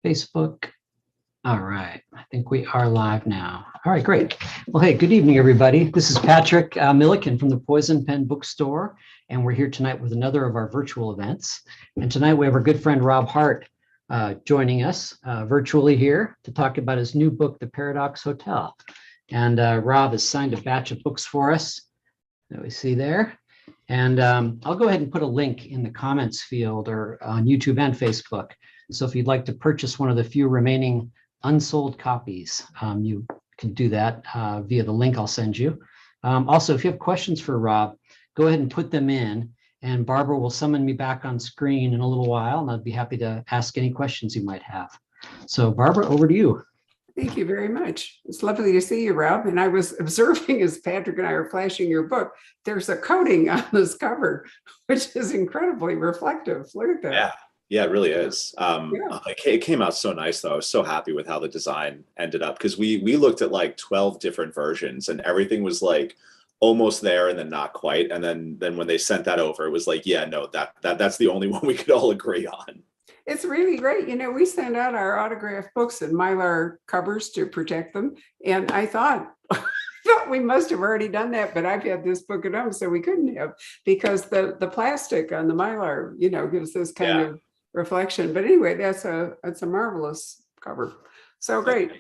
Facebook. All right, I think we are live now. All right, great. Well, hey, good evening, everybody. This is Patrick Milliken from the Poison Pen Bookstore, and we're here tonight with another of our virtual events. And tonight we have our good friend Rob Hart joining us virtually here to talk about his new book, The Paradox Hotel. And Rob has signed a batch of books for us that we see there. And I'll go ahead and put a link in the comments field or on YouTube and Facebook. So if you'd like to purchase one of the few remaining unsold copies, you can do that via the link I'll send you. Also, if you have questions for Rob, go ahead and put them in, and Barbara will summon me back on screen in a little while, and I'd be happy to ask any questions you might have. So Barbara, over to you. Thank you very much. It's lovely to see you, Rob. And I was observing as Patrick and I are flashing your book, there's a coating on this cover, which is incredibly reflective. Look at that. Yeah, it really is. It came out so nice, though. I was so happy with how the design ended up, because we looked at like 12 different versions and everything was like almost there and then not quite. And then when they sent that over, it was like, yeah, no, that's the only one we could all agree on. It's really great. You know, we send out our autographed books in Mylar covers to protect them. And I thought we must have already done that, but I've had this book at home, so we couldn't have, because the plastic on the Mylar, you know, gives this kind of reflection. But anyway, that's a marvelous cover. So great.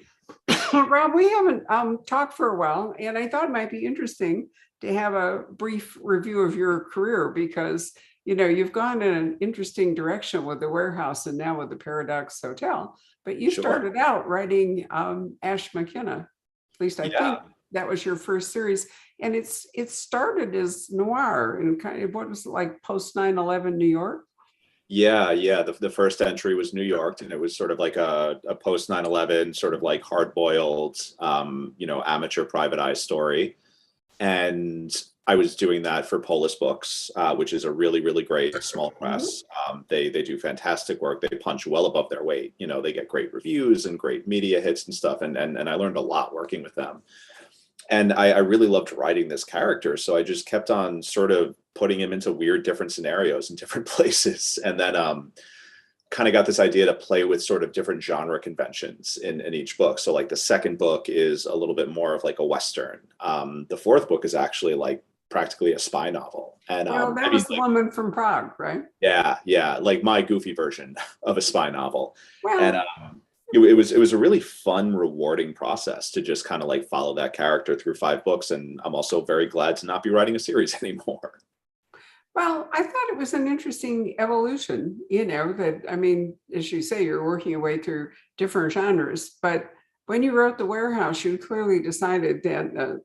Rob, we haven't talked for a while, and I thought it might be interesting to have a brief review of your career, because you know, you've gone in an interesting direction with the Warehouse and now with the Paradox Hotel, but you started out writing Ash McKenna. At least I think that was your first series. And it started as noir and kind of, what was it, like post 9/11 New York? Yeah. The first entry was New York, and it was sort of like a post 9/11 sort of like hard-boiled, amateur private eye story. And I was doing that for Polis Books, which is a really, really great small press. They do fantastic work. They punch well above their weight. You know, they get great reviews and great media hits and stuff. And I learned a lot working with them. And I really loved writing this character. So I just kept on sort of putting him into weird different scenarios in different places. And then kind of got this idea to play with sort of different genre conventions in each book. So like the second book is a little bit more of like a Western. The fourth book is actually like practically a spy novel. And that was the woman from Prague, right? Yeah, like my goofy version of a spy novel. Well, and it was a really fun, rewarding process to just kind of like follow that character through 5 books. And I'm also very glad to not be writing a series anymore. Well, I thought it was an interesting evolution, you know, that, I mean, as you say, you're working your way through different genres, but when you wrote The Warehouse, you clearly decided that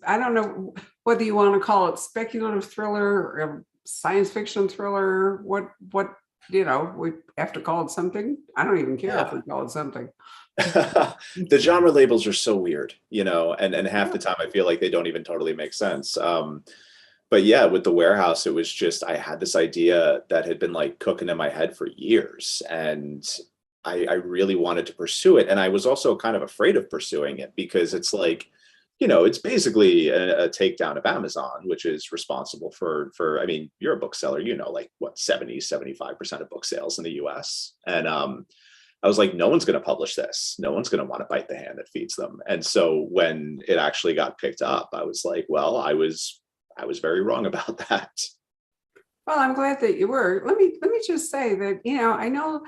I don't know whether you want to call it speculative thriller or science fiction thriller, what, you know, we have to call it something. I don't even care if we call it something. The genre labels are so weird, you know, and half the time I feel like they don't even totally make sense. But yeah, with The Warehouse, it was just, I had this idea that had been like cooking in my head for years, and I really wanted to pursue it. And I was also kind of afraid of pursuing it, because it's like, you know, it's basically a takedown of Amazon, which is responsible for, I mean, you're a bookseller, you know, like what, 75% of book sales in the US. And I was like, no one's going to publish this. No one's going to want to bite the hand that feeds them. And so when it actually got picked up, I was like, well, I was very wrong about that. Well, I'm glad that you were. Let me just say that, you know, I know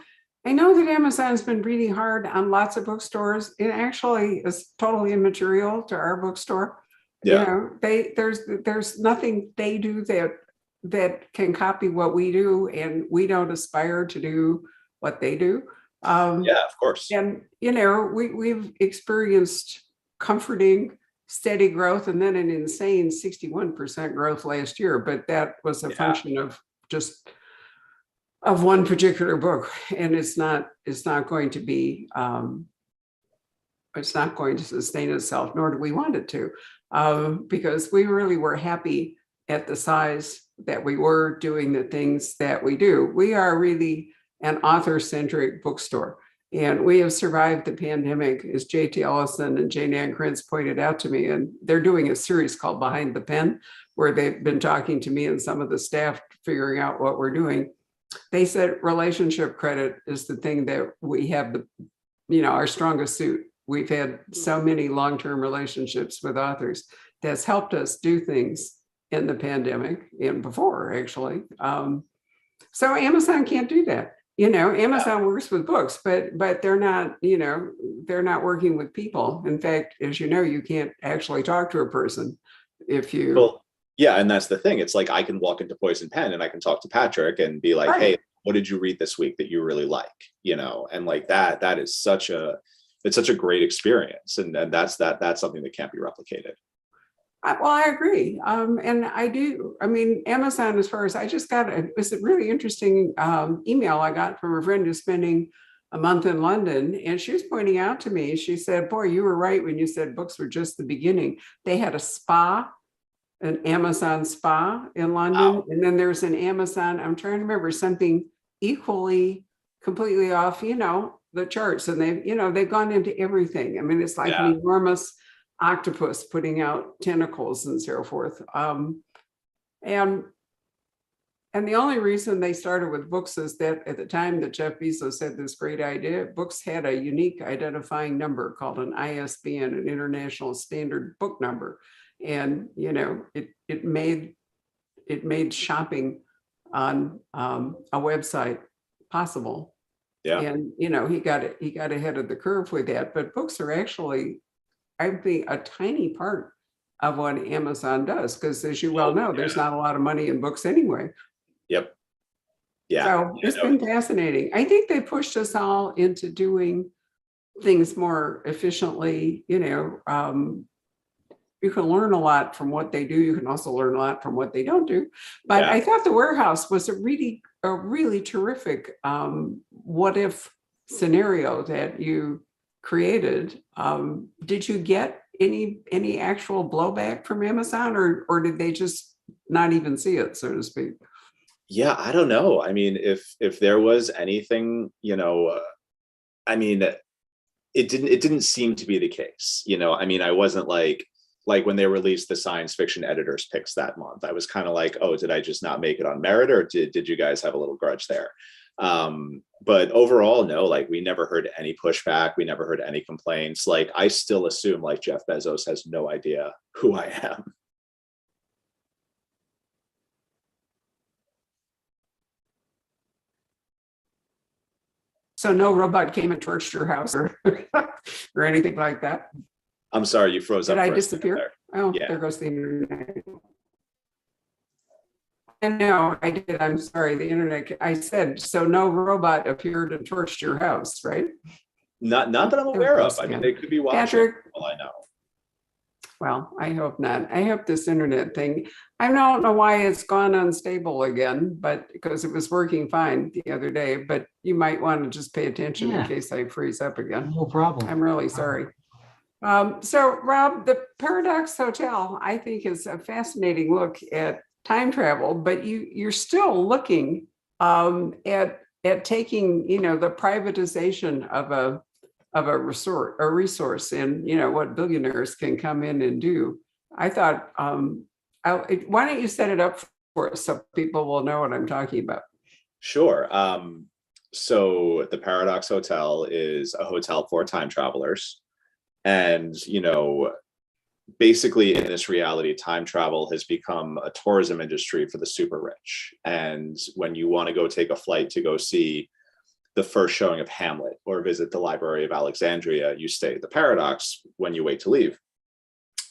that Amazon's been really hard on lots of bookstores. It actually is totally immaterial to our bookstore. Yeah. You know, there's nothing they do that can copy what we do, and we don't aspire to do what they do. Yeah, of course. And you know, we've experienced comforting, steady growth, and then an insane 61% growth last year. But that was a function of just of one particular book, and it's not going to be it's not going to sustain itself, nor do we want it to, because we really were happy at the size that we were, doing the things that we do. We are really an author-centric bookstore, and we have survived the pandemic, as J.T. Ellison and Jane Ann Krentz pointed out to me. And they're doing a series called Behind the Pen, where they've been talking to me and some of the staff, figuring out what we're doing. They said relationship credit is the thing that we have our strongest suit. We've had so many long-term relationships with authors that's helped us do things in the pandemic and before, actually. So Amazon can't do that. Amazon works with books, but they're not, they're not working with people. In fact, as you know, you can't actually talk to a person if you. Well, yeah, and that's the thing. It's like I can walk into Poison Pen and I can talk to Patrick and be like, Right. "Hey, what did you read this week that you really like?" And like that is such a great experience, and that's something that can't be replicated. Well, I agree. And I do. I mean, Amazon, as far as I just got it was a really interesting email I got from a friend who's spending a month in London. And she was pointing out to me, she said, boy, you were right when you said books were just the beginning. They had a spa, an Amazon spa in London. Wow. And then there's an Amazon, I'm trying to remember something equally, completely off, the charts. And they've gone into everything. I mean, it's like an enormous octopus putting out tentacles and so forth. And the only reason they started with books is that at the time that Jeff Bezos had this great idea, books had a unique identifying number called an ISBN, an International Standard Book Number. And, it made shopping on a website possible. Yeah. And, he got ahead of the curve with that, but books are actually, I think, a tiny part of what Amazon does, because as you well know, there's not a lot of money in books anyway. Yep. Yeah. So it's been fascinating. I think they pushed us all into doing things more efficiently. You can learn a lot from what they do. You can also learn a lot from what they don't do. But I thought The Warehouse was a really terrific what if scenario that you created. Did you get any actual blowback from Amazon, or did they just not even see it, so to speak? Yeah, I don't know. I mean, if there was anything, I mean, it didn't seem to be the case. I mean, I wasn't like when they released the science fiction editors picks that month, I was kind of like, oh, did I just not make it on merit, or did you guys have a little grudge there? But overall, no, like we never heard any pushback. We never heard any complaints. Like I still assume like Jeff Bezos has no idea who I am. So no robot came and torched your house or anything like that? I'm sorry, you froze up. Did I disappear? Oh, yeah. There goes the internet. And no, I did. I'm sorry. The internet. I said so. No robot appeared and torched your house, right? Not that I'm aware of. I mean, they could be watching. Patrick, all I know. Well, I hope not. I hope this internet thing. I don't know why it's gone unstable again, but because it was working fine the other day. But you might want to just pay attention in case I freeze up again. No problem. I'm really sorry. So, Rob, the Paradox Hotel, I think, is a fascinating look at time travel, but you're still looking at taking, the privatization of a resource and, what billionaires can come in and do. I thought, why don't you set it up for us so people will know what I'm talking about? Sure. So the Paradox Hotel is a hotel for time travelers. And, basically in this reality, time travel has become a tourism industry for the super rich. And when you want to go take a flight to go see the first showing of Hamlet or visit the Library of Alexandria, you stay at the Paradox when you wait to leave.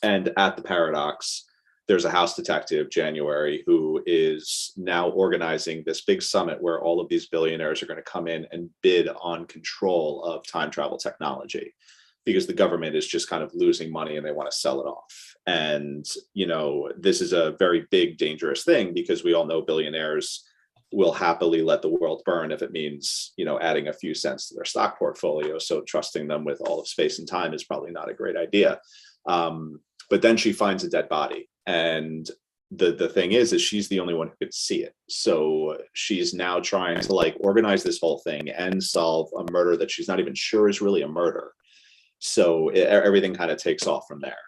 And at the Paradox, there's a house detective, January, who is now organizing this big summit where all of these billionaires are going to come in and bid on control of time travel technology, because the government is just kind of losing money and they want to sell it off. And, this is a very big, dangerous thing, because we all know billionaires will happily let the world burn if it means, adding a few cents to their stock portfolio. So trusting them with all of space and time is probably not a great idea. But then she finds a dead body. And the thing is she's the only one who could see it. So she's now trying to organize this whole thing and solve a murder that she's not even sure is really a murder. So everything kind of takes off from there.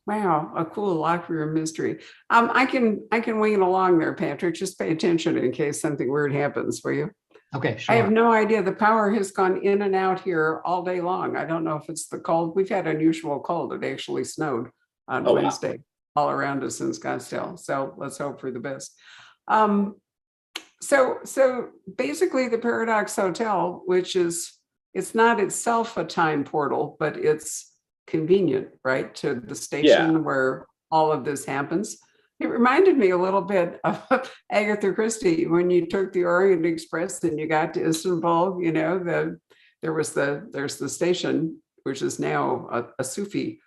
Wow, a cool locker room mystery. I can wing it along there, Patrick. Just pay attention in case something weird happens, will you? Okay, I have sure. no idea. The power has gone in and out here all day long. I don't know if it's the cold. We've had unusual cold. It actually snowed on Oh wow. Wednesday all around us in Scottsdale. So let's hope for the best. Um, so basically the Paradox Hotel, which is, it's not itself a time portal, but it's convenient, right, to the Yeah. station where all of this happens. It reminded me a little bit of Agatha Christie when you took the Orient Express and you got to Istanbul. You know, there's the station, which is now a Sufi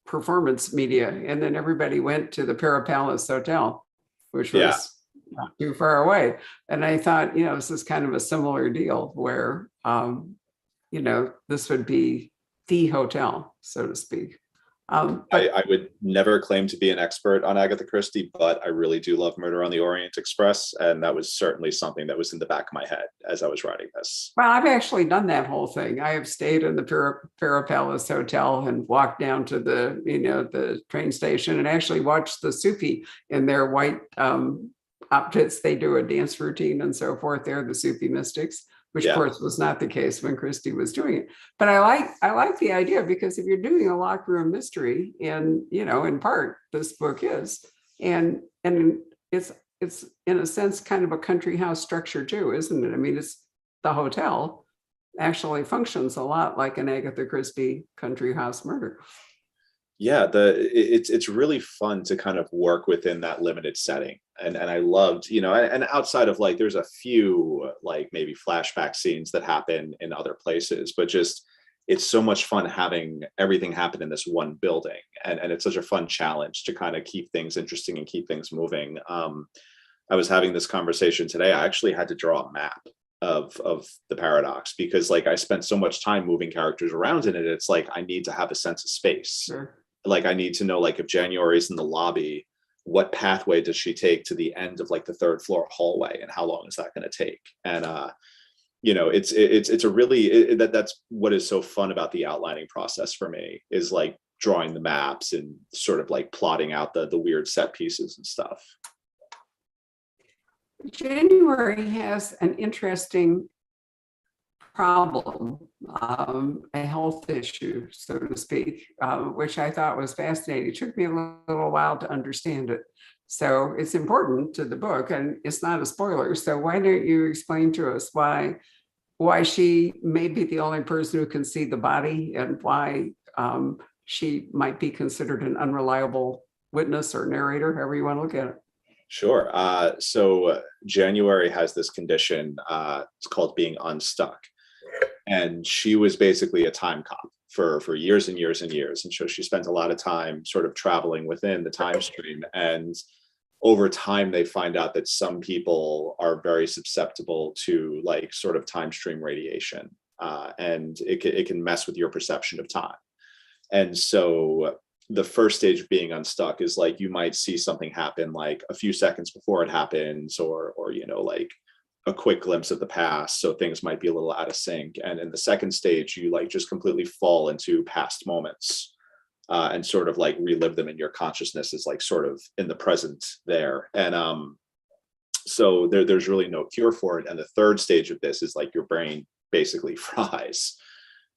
performance media, and then everybody went to the Para Palace Hotel, which Yeah. was not too far away. And I thought, you know, this is kind of a similar deal where, you know, this would be the hotel, so to speak. But I would never claim to be an expert on Agatha Christie, but I really do love Murder on the Orient Express. And that was certainly something that was in the back of my head as I was writing this. well, I've actually done that whole thing. I have stayed in the Para Palace Hotel and walked down to the, you know, the train station and actually watched the Sufi in their white outfits. They do a dance routine and so forth. They're the Sufi mystics, which of Yeah. course was not the case when Christie was doing it. But I like the idea, because if you're doing a locker room mystery, and you know, in part this book is, and it's in a sense kind of a country house structure too, isn't it? I mean, it's the hotel actually functions a lot like an Agatha Christie country house murder. Yeah, it's really fun to kind of work within that limited setting. And I loved, you know, and outside of like there's a few like maybe flashback scenes that happen in other places, but just it's so much fun having everything happen in this one building. And it's such a fun challenge to kind of keep things interesting and keep things moving. I was having this conversation today. I actually had to draw a map of the paradox because like I spent so much time moving characters around in it. It's like I need to have a sense of space. Sure. Like I need to know, like, if January's in the lobby, what pathway does she take to the end of like the third floor hallway, and how long is that going to take? And you know, it's a really that's what is so fun about the outlining process for me, is like drawing the maps and sort of like plotting out the weird set pieces and stuff. January has an interesting problem, a health issue, so to speak, which I thought was fascinating. It took me a little while to understand it. So it's important to the book, and it's not a spoiler. So why don't you explain to us why she may be the only person who can see the body, and why she might be considered an unreliable witness or narrator, however you want to look at it. Sure. So January has this condition, it's called being unstuck. And she was basically a time cop for years and years and years. And so she spent a lot of time sort of traveling within the time stream. And over time, they find out that some people are very susceptible to like sort of time stream radiation. And it can mess with your perception of time. And so the first stage of being unstuck is like you might see something happen like a few seconds before it happens, or you know, like a quick glimpse of the past, so things might be a little out of sync. And in the second stage, you like just completely fall into past moments and sort of like relive them in your consciousness, is like sort of in the present there. And so there's really no cure for it. And the third stage of this is like your brain basically fries.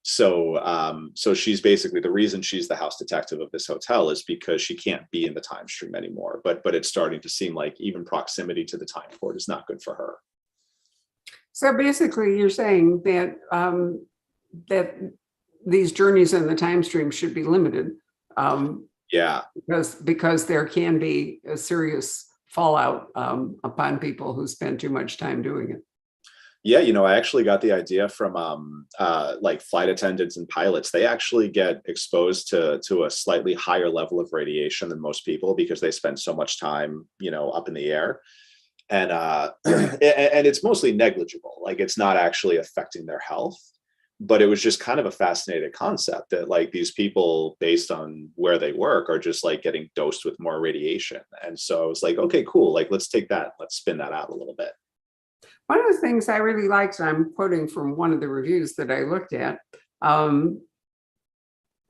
So she's basically, the reason she's the house detective of this hotel is because she can't be in the time stream anymore. But it's starting to seem like even proximity to the time port is not good for her. So basically, you're saying that that these journeys in the time stream should be limited. Yeah, because there can be a serious fallout upon people who spend too much time doing it. Yeah, you know, I actually got the idea from like flight attendants and pilots. They actually get exposed to a slightly higher level of radiation than most people because they spend so much time, you know, up in the air. And and it's mostly negligible. Like it's not actually affecting their health. But it was just kind of a fascinating concept that like these people, based on where they work, are just like getting dosed with more radiation. And so I was like, okay, cool. Like, let's take that. Let's spin that out a little bit. One of the things I really liked, and I'm quoting from one of the reviews that I looked at,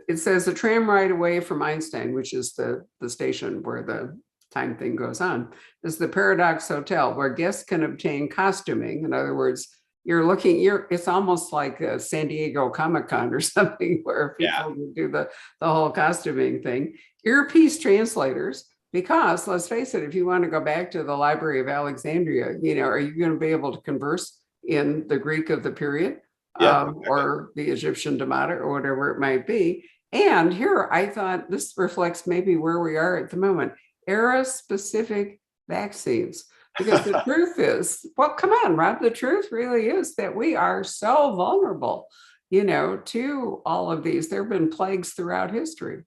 it says the tram ride away from Einstein, which is the station where the time thing goes on, is the Paradox Hotel, where guests can obtain costuming. In other words, it's almost like a San Diego Comic-Con or something where people do the whole costuming thing. Earpiece translators, because let's face it, if you want to go back to the Library of Alexandria, are you going to be able to converse in the Greek of the period? Or the Egyptian Demotic or whatever it might be. And here I thought this reflects maybe where we are at the moment, era-specific vaccines. Because the truth is, well, come on, Rob, the truth really is that we are so vulnerable, to all of these. There have been plagues throughout history.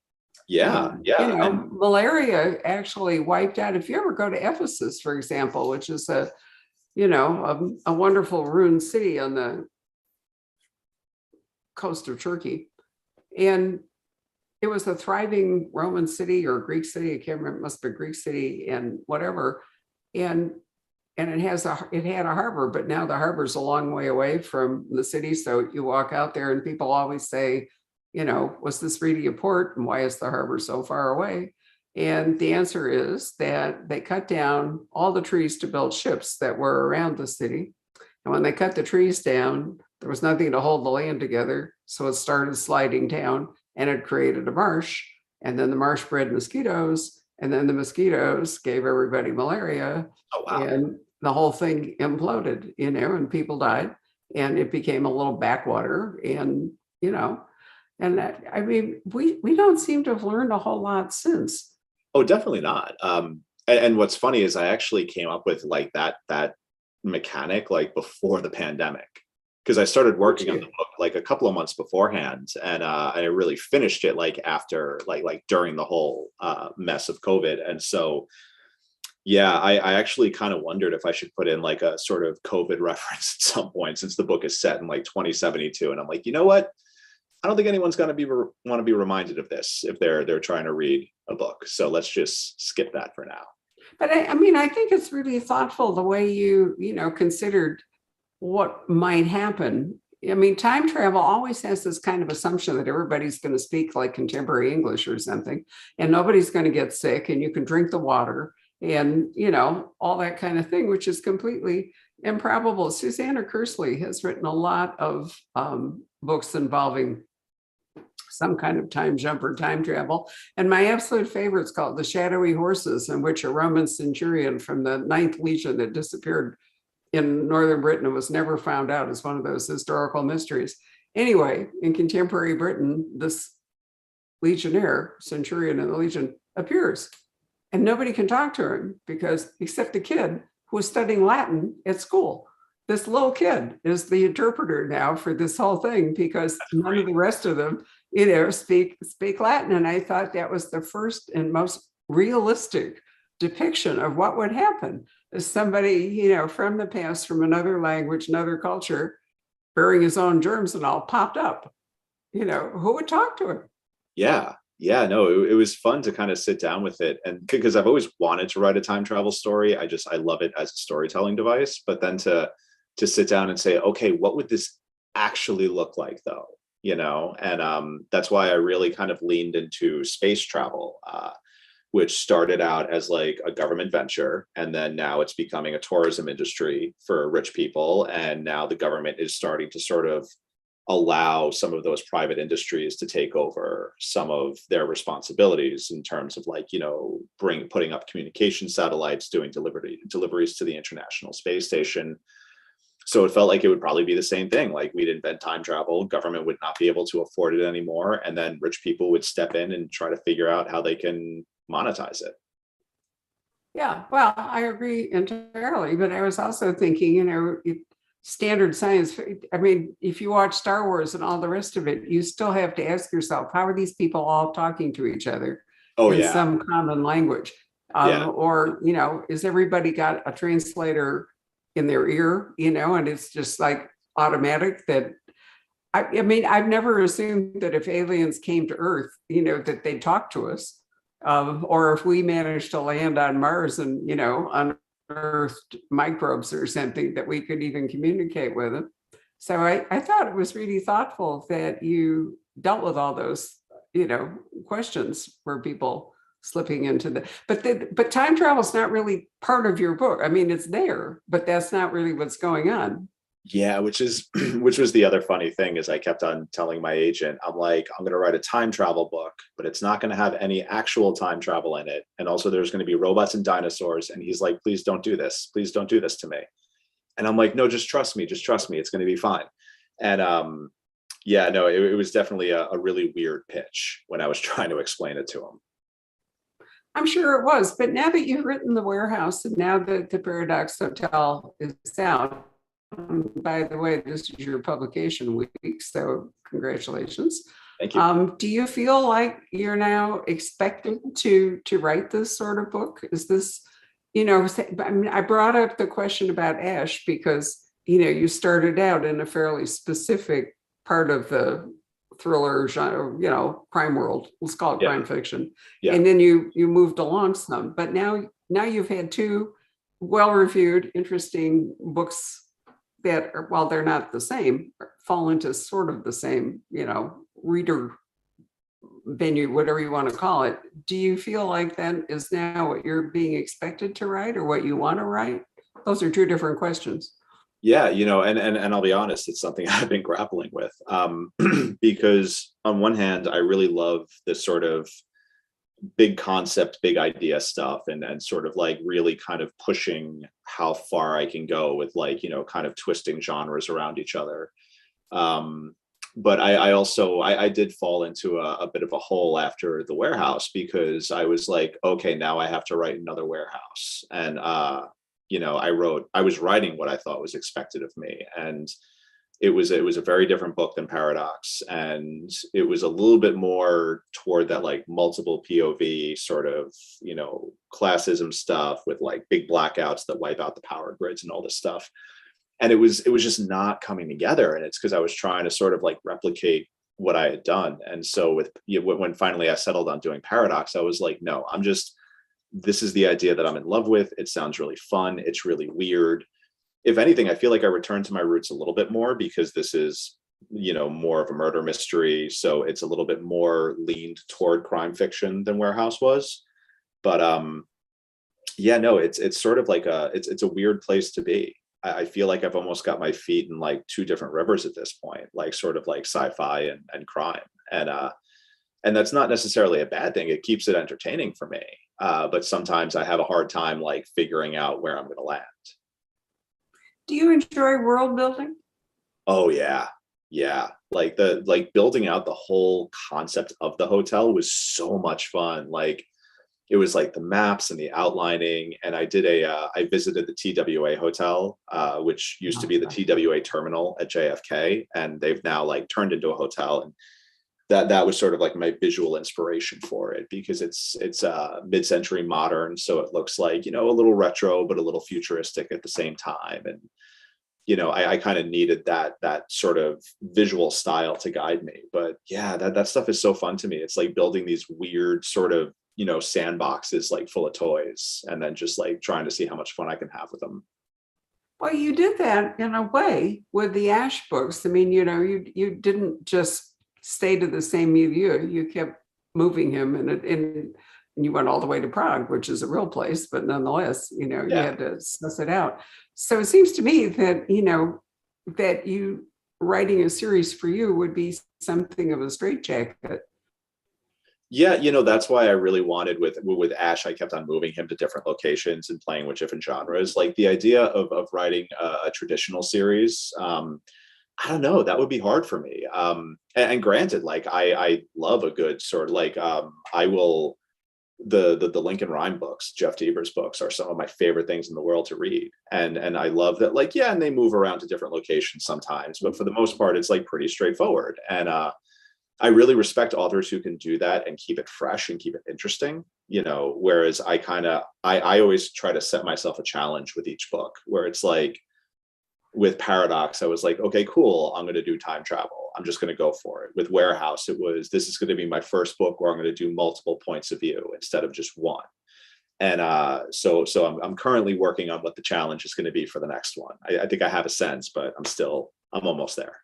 Malaria actually wiped out. If you ever go to Ephesus, for example, which is a wonderful ruined city on the coast of Turkey, and it was a thriving Roman city or Greek city. I can't remember. It must be Greek city and whatever. And it had a harbor, but now the harbor's a long way away from the city. So you walk out there and people always say, was this really a port? And why is the harbor so far away? And the answer is that they cut down all the trees to build ships that were around the city. And when they cut the trees down, there was nothing to hold the land together. So it started sliding down and it created a marsh. And then the marsh bred mosquitoes. And then the mosquitoes gave everybody malaria. Oh, wow. And the whole thing imploded, and people died. And it became a little backwater. And, and that, I mean, we don't seem to have learned a whole lot since. Oh, definitely not. And what's funny is I actually came up with like that mechanic like before the pandemic, because I started working on the book like a couple of months beforehand, and I really finished it like after like during the whole mess of COVID. And so I actually kind of wondered if I should put in like a sort of COVID reference at some point, since the book is set in like 2072, and I'm like, you know what, I don't think anyone's going to want to be reminded of this if they're trying to read a book, so let's just skip that for now. But I mean, I think it's really thoughtful the way you considered what might happen. I mean, time travel always has this kind of assumption that everybody's going to speak like contemporary English or something, and nobody's going to get sick, and you can drink the water, and all that kind of thing, which is completely improbable. Susanna Kersley has written a lot of books involving some kind of time jump or time travel. And my absolute favorite is called The Shadowy Horses, in which a Roman centurion from the 9th Legion that disappeared in northern Britain and was never found out, is one of those historical mysteries. Anyway, in contemporary Britain, this legionnaire, centurion in the Legion, appears. And nobody can talk to him because, except the kid who was studying Latin at school. This little kid is the interpreter now for this whole thing, because none of the rest of them, speak Latin. And I thought that was the first and most realistic depiction of what would happen if somebody, from the past, from another language, another culture, bearing his own germs and all, popped up. Who would talk to him? Yeah, no, it was fun to kind of sit down with it, and because I've always wanted to write a time travel story. I love it as a storytelling device, but then to sit down and say, okay, what would this actually look like though? And that's why I really kind of leaned into space travel, which started out as like a government venture, and then now it's becoming a tourism industry for rich people. And now the government is starting to sort of allow some of those private industries to take over some of their responsibilities in terms of like, putting up communication satellites, doing deliveries to the International Space Station. So it felt like it would probably be the same thing. Like, we'd invent time travel, government would not be able to afford it anymore, and then rich people would step in and try to figure out how they can monetize it. Yeah, well, I agree entirely, but I was also thinking, standard science. I mean, if you watch Star Wars and all the rest of it, you still have to ask yourself, how are these people all talking to each other in some common language? Or, is everybody got a translator in their ear, and it's just like automatic that, I mean, I've never assumed that if aliens came to Earth, that they'd talk to us, or if we managed to land on Mars and, unearthed microbes or something, that we could even communicate with them. So I thought it was really thoughtful that you dealt with all those questions for people slipping into but time travel is not really part of your book. I mean, it's there, but that's not really what's going on. Yeah, which was the other funny thing is I kept on telling my agent, I'm like, I'm going to write a time travel book, but it's not going to have any actual time travel in it. And also there's going to be robots and dinosaurs. And he's like, please don't do this. Please don't do this to me. And I'm like, no, just trust me. Just trust me. It's going to be fine. And yeah, no, it was definitely a really weird pitch when I was trying to explain it to him. I'm sure it was, but now that you've written The Warehouse and now that the Paradox Hotel is out, by the way, this is your publication week, so congratulations. Thank you. Do you feel like you're now expected to write this sort of book? Is this, I mean, I brought up the question about Ash because, you started out in a fairly specific part of the thriller genre, crime world, let's call it crime fiction. Yeah. And then you moved along some, but now you've had two well-reviewed, interesting books that are, while they're not the same, fall into sort of the same, reader venue, whatever you want to call it. Do you feel like that is now what you're being expected to write or what you want to write? Those are two different questions. Yeah, and I'll be honest, it's something I've been grappling with because on one hand, I really love this sort of big concept, big idea stuff and sort of like really kind of pushing how far I can go with like, kind of twisting genres around each other. But I also did fall into a bit of a hole after The Warehouse because I was like, okay, now I have to write another Warehouse. And I was writing what I thought was expected of me. And it was a very different book than Paradox. And it was a little bit more toward that like multiple POV sort of, classism stuff with like big blackouts that wipe out the power grids and all this stuff. And it was just not coming together. And it's because I was trying to sort of like replicate what I had done. And so when finally I settled on doing Paradox, I was like, no, this is the idea that I'm in love with. It sounds really fun. It's really weird. If anything, I feel like I returned to my roots a little bit more because this is, more of a murder mystery. So it's a little bit more leaned toward crime fiction than Warehouse was. But yeah, no, it's sort of like it's a weird place to be. I feel like I've almost got my feet in like two different rivers at this point, like sort of like sci-fi and crime. And that's not necessarily a bad thing. It keeps it entertaining for me. But sometimes I have a hard time like figuring out where I'm going to land. Do you enjoy world building? Oh yeah. Yeah. Like building out the whole concept of the hotel was so much fun. Like it was like the maps and the outlining. And I visited the TWA hotel, which used to be the TWA terminal at JFK. And they've now like turned into a hotel. And that was sort of like my visual inspiration for it because it's mid-century modern. So it looks like, a little retro, but a little futuristic at the same time. And, I kind of needed that sort of visual style to guide me. But yeah, that stuff is so fun to me. It's like building these weird sort of, sandboxes like full of toys and then just like trying to see how much fun I can have with them. Well, you did that in a way with the Ash books. I mean, you didn't just stay to the same milieu. You kept moving him and you went all the way to Prague, which is a real place, but nonetheless, you had to suss it out. So it seems to me that, that you writing a series for you would be something of a straitjacket. Yeah, that's why I really wanted with Ash, I kept on moving him to different locations and playing with different genres. Like the idea of writing a traditional series, I don't know, that would be hard for me. And granted, like I love a good sort of like the Lincoln Rhyme books, Jeff Deaver's books are some of my favorite things in the world to read. And I love that, like, yeah, and they move around to different locations sometimes, but for the most part, it's like pretty straightforward. And I really respect authors who can do that and keep it fresh and keep it interesting, whereas I always try to set myself a challenge with each book where it's like with Paradox, I was like, okay, cool. I'm going to do time travel. I'm just going to go for it. With Warehouse, this is going to be my first book where I'm going to do multiple points of view instead of just one. And so I'm currently working on what the challenge is going to be for the next one. I think I have a sense, but I'm almost there.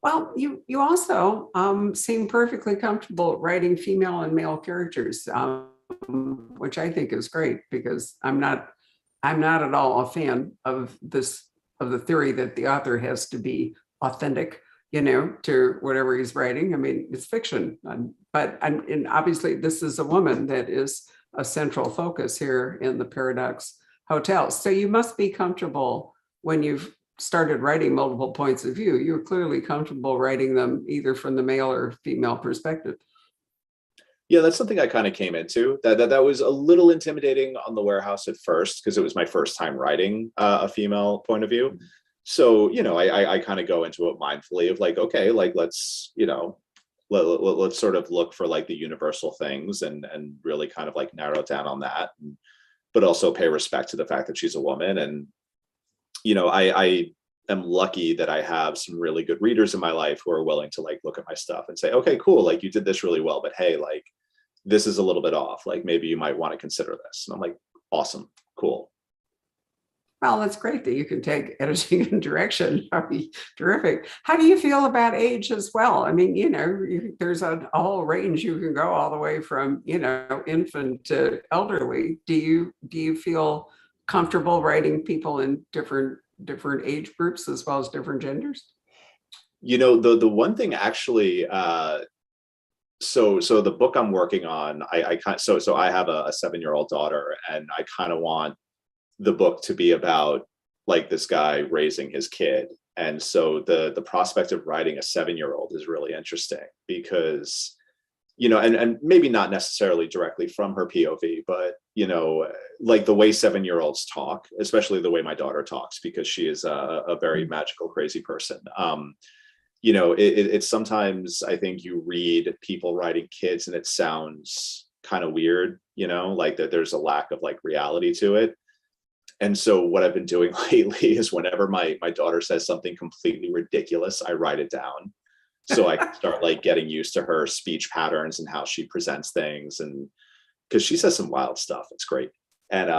Well, you also seem perfectly comfortable writing female and male characters, which I think is great because I'm not at all a fan of the theory that the author has to be authentic, to whatever he's writing. I mean, it's fiction, and obviously this is a woman that is a central focus here in the Paradox Hotel. So you must be comfortable when you've started writing multiple points of view. You're clearly comfortable writing them either from the male or female perspective. Yeah, that's something I kind of came into. That was a little intimidating on the warehouse at first because it was my first time writing a female point of view. So, I kind of go into it mindfully of like, okay, like let's, let's sort of look for like the universal things and really kind of like narrow down on that, but also pay respect to the fact that she's a woman. And, I am lucky that I have some really good readers in my life who are willing to like look at my stuff and say, okay, cool, like you did this really well, but hey, like this is a little bit off. Like maybe you might want to consider this. And I'm like, awesome, cool. Well, that's great that you can take editing and direction. That'd be terrific. How do you feel about age as well? I mean, there's a whole range. You can go all the way from, infant to elderly. Do you feel comfortable writing people in different age groups as well as different genders? The one thing actually, so the book I'm working on, I have a 7-year-old daughter, and I kind of want the book to be about like this guy raising his kid. And so the prospect of writing a 7-year-old is really interesting because, and maybe not necessarily directly from her POV, but, like the way 7-year-olds talk, especially the way my daughter talks, because she is a very magical, crazy person. It's sometimes I think you read people writing kids and it sounds kind of weird, like that there's a lack of like reality to it. And so what I've been doing lately is whenever my daughter says something completely ridiculous, I write it down. So I can start like getting used to her speech patterns and how she presents things. And because she says some wild stuff, it's great. And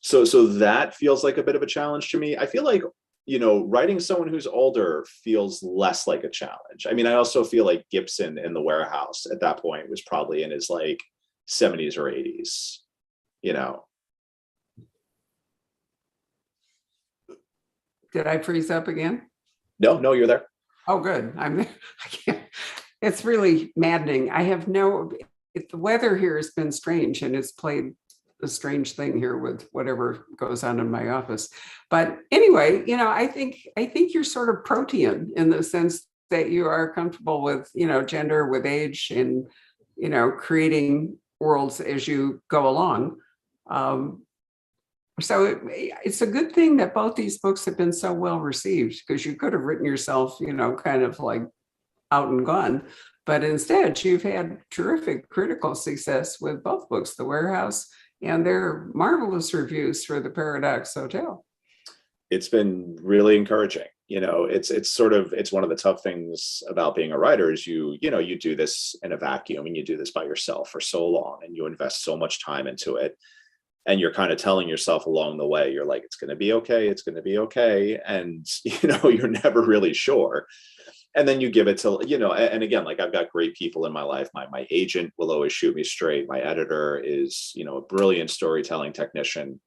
so that feels like a bit of a challenge to me. I feel like, writing someone who's older feels less like a challenge. I mean, I also feel like Gibson in the warehouse at that point was probably in his like 70s or 80s, Did I freeze up again? No, you're there. Oh, good. I can't. It's really maddening. The weather here has been strange, and it's played a strange thing here with whatever goes on in my office. But anyway, I think you're sort of protean in the sense that you are comfortable with, gender, with age, and, creating worlds as you go along. So it's a good thing that both these books have been so well received, because you could have written yourself, kind of like out and gone. But instead, you've had terrific critical success with both books, The Warehouse and their marvelous reviews for the Paradox Hotel. It's been really encouraging. It's one of the tough things about being a writer is you do this in a vacuum and you do this by yourself for so long and you invest so much time into it. And you're kind of telling yourself along the way, you're like, it's going to be okay. It's going to be okay. And, you're never really sure. And then you give it to, and again, like I've got great people in my life. My agent will always shoot me straight. My editor is, a brilliant storytelling technician.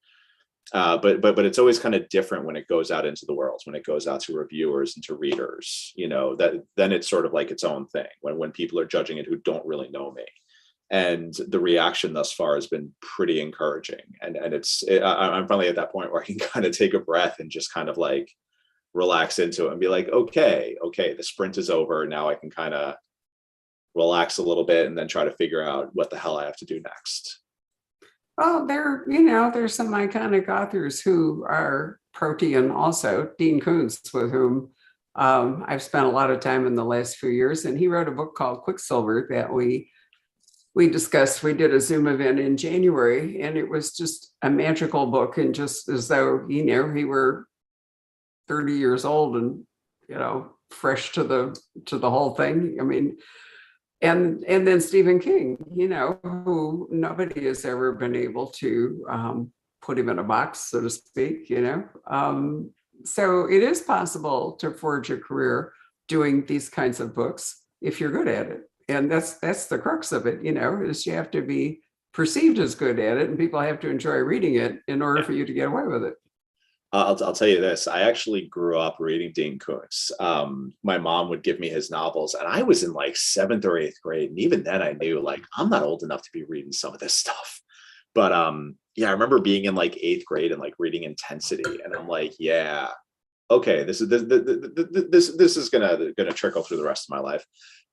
But it's always kind of different when it goes out into the world, when it goes out to reviewers and to readers, that then it's sort of like its own thing when people are judging it who don't really know me. And the reaction thus far has been pretty encouraging. And I'm finally at that point where I can kind of take a breath and just kind of like relax into it and be like, okay, the sprint is over. Now I can kind of relax a little bit and then try to figure out what the hell I have to do next. Well, there's some iconic authors who are protean also. Dean Koontz, with whom I've spent a lot of time in the last few years. And he wrote a book called Quicksilver that we discussed. We did a Zoom event in January, and it was just a magical book, and just as though he were 30 years old and fresh to the whole thing. I mean, and then Stephen King, who nobody has ever been able to put him in a box, so to speak. So it is possible to forge a career doing these kinds of books if you're good at it. And that's the crux of it, is you have to be perceived as good at it, and people have to enjoy reading it in order for you to get away with it. I'll tell you this. I actually grew up reading Dean Koontz. My mom would give me his novels, and I was in like 7th or 8th grade. And even then I knew like, I'm not old enough to be reading some of this stuff. But yeah, I remember being in like 8th grade and like reading Intensity. And I'm like, yeah, okay, this is gonna trickle through the rest of my life.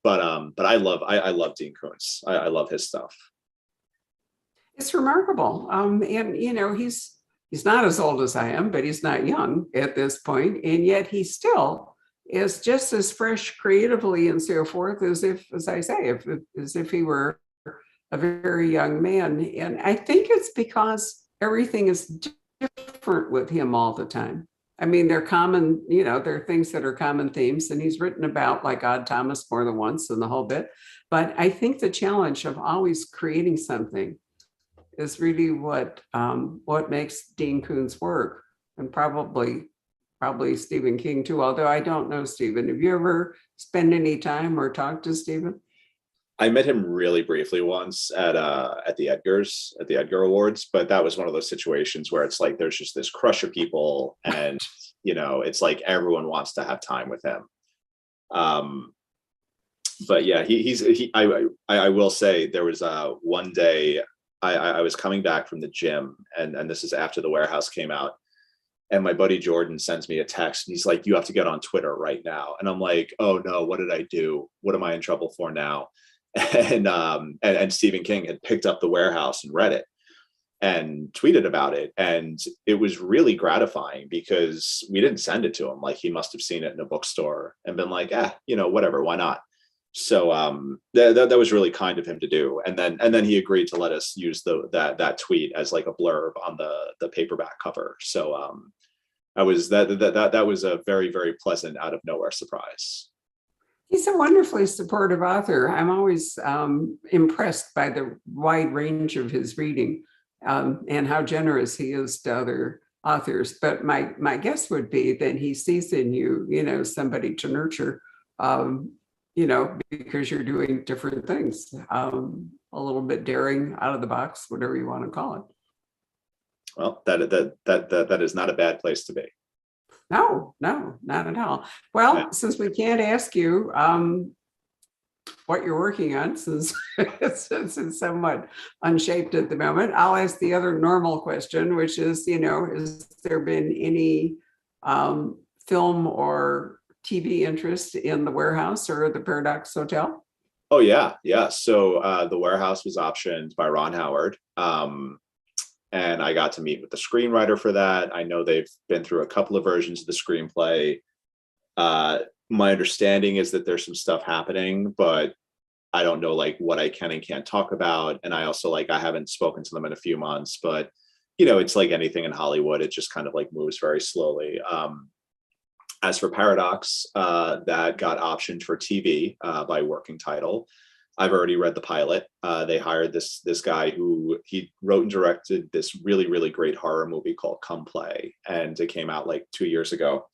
But I love Dean Koontz. I love his stuff. It's remarkable. And he's not as old as I am, but he's not young at this point, and yet he still is just as fresh creatively and so forth as if he were a very young man. And I think it's because everything is different with him all the time. I mean, they're common, there are things that are common themes, and he's written about like Odd Thomas more than once and the whole bit. But I think the challenge of always creating something is really what makes Dean Koontz work, and probably Stephen King too. Although I don't know Stephen. Have you ever spent any time or talked to Stephen? I met him really briefly once at the Edgar Awards, but that was one of those situations where it's like there's just this crush of people, and it's like everyone wants to have time with him. But yeah, I will say there was one day I was coming back from the gym, and this is after The Warehouse came out, and my buddy Jordan sends me a text, and he's like, "You have to get on Twitter right now." And I'm like, "Oh no, what did I do? What am I in trouble for now?" And Stephen King had picked up The Warehouse and read it and tweeted about it, and it was really gratifying because we didn't send it to him. Like, he must have seen it in a bookstore and been like, whatever, why not? So that was really kind of him to do, and then he agreed to let us use that tweet as like a blurb on the paperback cover. So that was a very, very pleasant out of nowhere surprise. He's a wonderfully supportive author. I'm always impressed by the wide range of his reading and how generous he is to other authors. But my guess would be that he sees in you, somebody to nurture. Because you're doing different things, a little bit daring, out of the box, whatever you want to call it. Well, that is not a bad place to be. No, not at all. Well, yeah. Since we can't ask you what you're working on, since it's somewhat unshaped at the moment, I'll ask the other normal question, which is, has there been any film or TV interest in The Warehouse or the Paradox Hotel? Oh yeah. So The Warehouse was optioned by Ron Howard, and I got to meet with the screenwriter for that. I know they've been through a couple of versions of the screenplay. My understanding is that there's some stuff happening, but I don't know like what I can and can't talk about. And I also I haven't spoken to them in a few months, but it's like anything in Hollywood, it just kind of like moves very slowly. As for Paradox, that got optioned for TV by Working Title. I've already read the pilot. They hired this guy who he wrote and directed this really, really great horror movie called Come Play, and it came out like 2 years ago.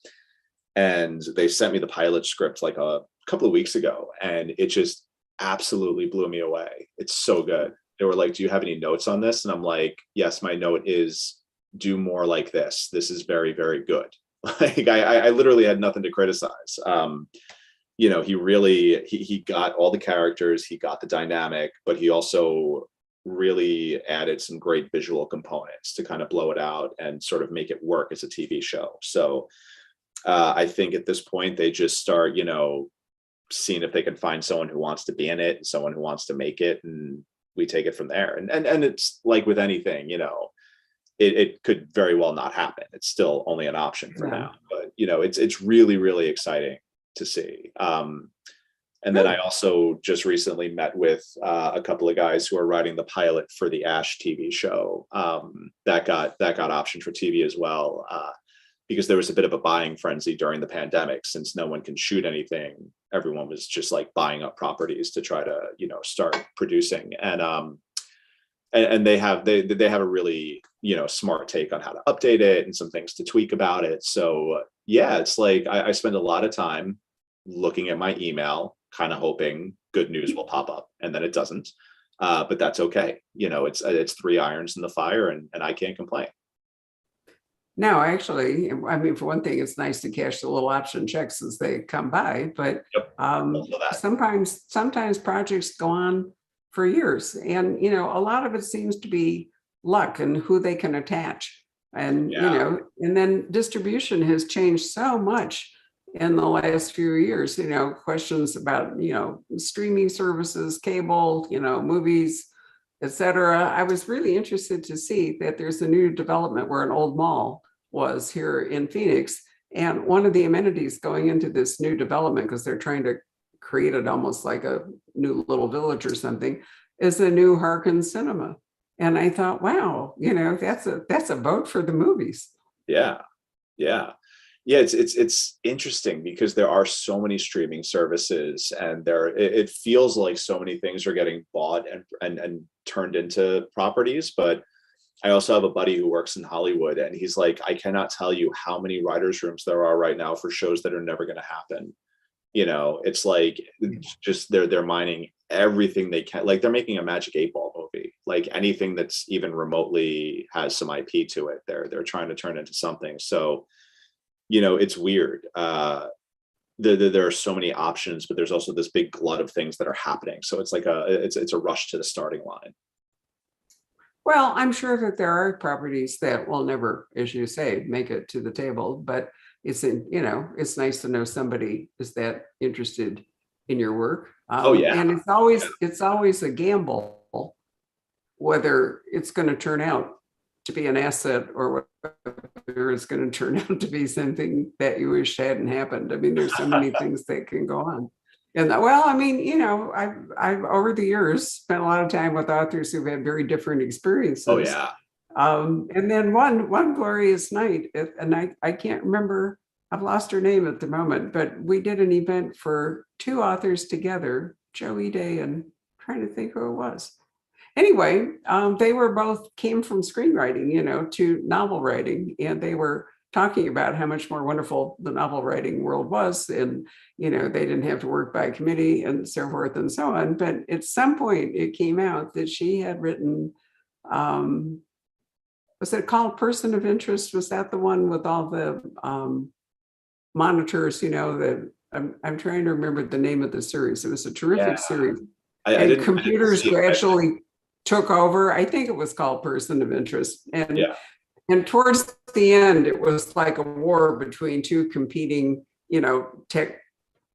And they sent me the pilot script like a couple of weeks ago, and it just absolutely blew me away. It's so good. They were like, "Do you have any notes on this?" And I'm like, "Yes, my note is do more like this. This is very, very good." Like I literally had nothing to criticize. He really he got all the characters, he got the dynamic, but he also really added some great visual components to kind of blow it out and sort of make it work as a TV show. So I think at this point they just start, seeing if they can find someone who wants to be in it and someone who wants to make it, and we take it from there. And it's like with anything, it could very well not happen. It's still only an option for now, but it's really, really exciting to see. And then I also just recently met with a couple of guys who are writing the pilot for the Ash TV show that got optioned for TV as well, because there was a bit of a buying frenzy during the pandemic. Since no one can shoot anything, everyone was just like buying up properties to try to start producing. And they have a really smart take on how to update it and some things to tweak about it. So yeah, it's like I spend a lot of time looking at my email, kind of hoping good news will pop up, and then it doesn't. But that's okay. It's three irons in the fire, and I can't complain. No, actually, I mean, for one thing, it's nice to cash the little option checks as they come by, but Yep. Also that. sometimes projects go on for years, and a lot of it seems to be luck and who they can attach, and Yeah. and then distribution has changed so much in the last few years. Questions about streaming services, cable, movies, etc. I was really interested to see that there's a new development where an old mall was here in Phoenix. And one of the amenities going into this new development, because they're trying to create it almost like a new little village or something, is a new Harkin cinema. And I thought, wow, that's a vote for the movies. Yeah. It's interesting because there are so many streaming services, and it feels like so many things are getting bought and turned into properties. But I also have a buddy who works in Hollywood, and he's like, I cannot tell you how many writers' rooms there are right now for shows that are never going to happen. It's like just they're mining everything they can. Like, they're making a Magic 8-Ball movie. Like, anything that's even remotely has some IP to it, they're trying to turn into something. So it's weird. There are so many options, but there's also this big glut of things that are happening. So it's like it's a rush to the starting line. Well, I'm sure that there are properties that will never, as you say, make it to the table, but it's nice to know somebody is that interested in your work. Oh yeah. And it's always a gamble whether it's going to turn out to be an asset or whether it's going to turn out to be something that you wish hadn't happened. I mean, there's so many things that can go on. And I mean, I've over the years spent a lot of time with authors who've had very different experiences. Oh yeah. And then one glorious night, and I can't remember, I've lost her name at the moment, but we did an event for two authors together, Joey Day, and I'm trying to think who it was. Anyway, they were both came from screenwriting, to novel writing, and they were talking about how much more wonderful the novel writing world was, and they didn't have to work by committee and so forth and so on. But at some point, it came out that she had written, was it called Person of Interest? Was that the one with all the monitors? That I'm trying to remember the name of the series. It was a terrific series, and computers gradually took over. I think it was called Person of Interest. And towards the end, it was like a war between two competing, tech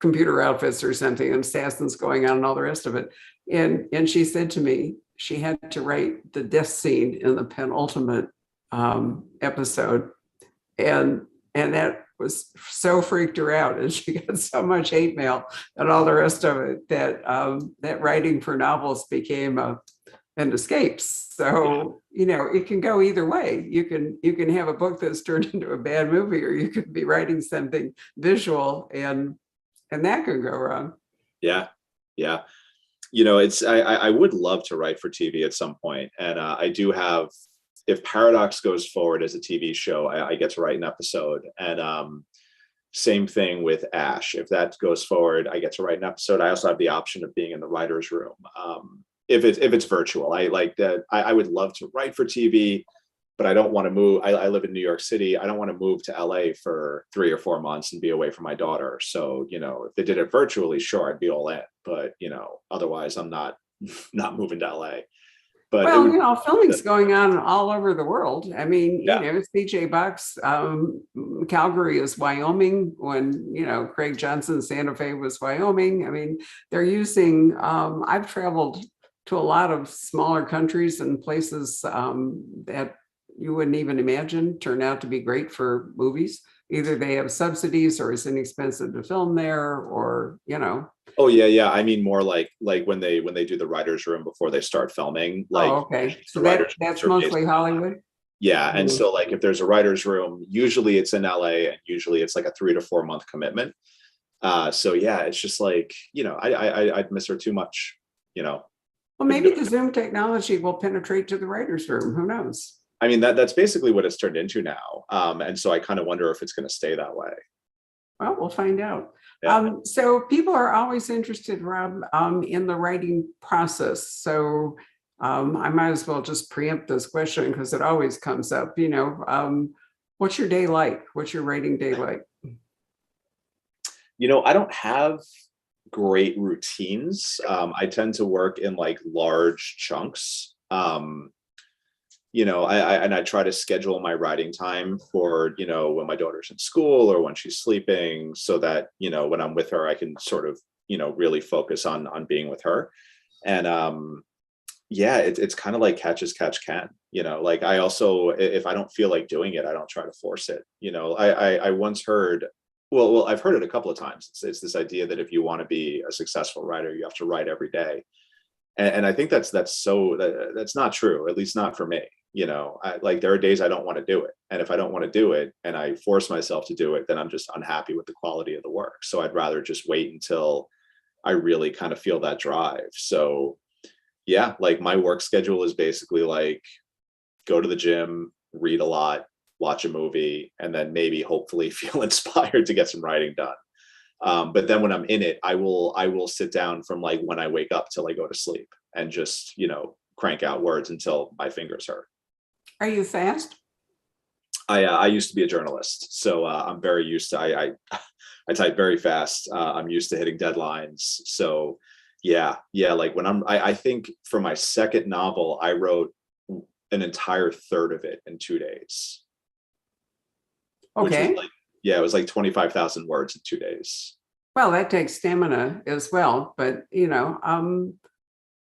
computer outfits or something, and assassins going on and all the rest of it. And she said to me, she had to write the death scene in the penultimate episode. And that was so freaked her out, and she got so much hate mail and all the rest of it that that writing for novels became an escape. So it can go either way. You can have a book that's turned into a bad movie, or you could be writing something visual, and that could go wrong. Yeah. I would love to write for TV at some point, and I do have. If Paradox goes forward as a TV show, I get to write an episode, and same thing with Ash. If that goes forward, I get to write an episode. I also have the option of being in the writer's room. If it's virtual, I like that. I would love to write for TV, but I don't want to move. I live in New York City. I don't want to move to LA for 3 or 4 months and be away from my daughter. So, if they did it virtually, sure, I'd be all in. But, otherwise I'm not moving to LA. But filming's going on all over the world. I mean, CJ Bucks, Calgary is Wyoming, when, Craig Johnson, Santa Fe was Wyoming. I mean, they're using, I've traveled to a lot of smaller countries and places that you wouldn't even imagine turn out to be great for movies. Either they have subsidies, or it's inexpensive to film there, or. Oh yeah. I mean, more like when they do the writer's room before they start filming. Like, okay. So that's mostly Hollywood. Yeah, and so like if there's a writer's room, usually it's in LA, and usually it's like a 3 to 4 month commitment. So yeah, it's just like I'd miss her too much. Well, maybe the Zoom technology will penetrate to the writer's room. Who knows? I mean, that's basically what it's turned into now. And so I kind of wonder if it's going to stay that way. Well, we'll find out. Yeah. So people are always interested, Rob, in the writing process. So I might as well just preempt this question because it always comes up. What's your day like? What's your writing day like? I don't have great routines. I tend to work in like large chunks. I try to schedule my writing time for, when my daughter's in school or when she's sleeping, so that, when I'm with her, I can sort of, really focus on being with her. And it's kind of like catch as catch can, like I also, if I don't feel like doing it, I don't try to force it. I once heard, well, I've heard it a couple of times. It's this idea that if you want to be a successful writer, you have to write every day. And I think that's not true, at least not for me. Like there are days I don't want to do it. And if I don't want to do it and I force myself to do it, then I'm just unhappy with the quality of the work. So I'd rather just wait until I really kind of feel that drive. So yeah, like my work schedule is basically like go to the gym, read a lot, watch a movie, and then maybe hopefully feel inspired to get some writing done. But then when I'm in it, I will sit down from like when I wake up till I go to sleep and just, crank out words until my fingers hurt. Are you fast? I used to be a journalist, so I'm very used to, I type very fast. I'm used to hitting deadlines. So yeah. Like when I think for my second novel, I wrote an entire third of it in 2 days. Okay. It was like 25,000 words in 2 days. Well, that takes stamina as well, but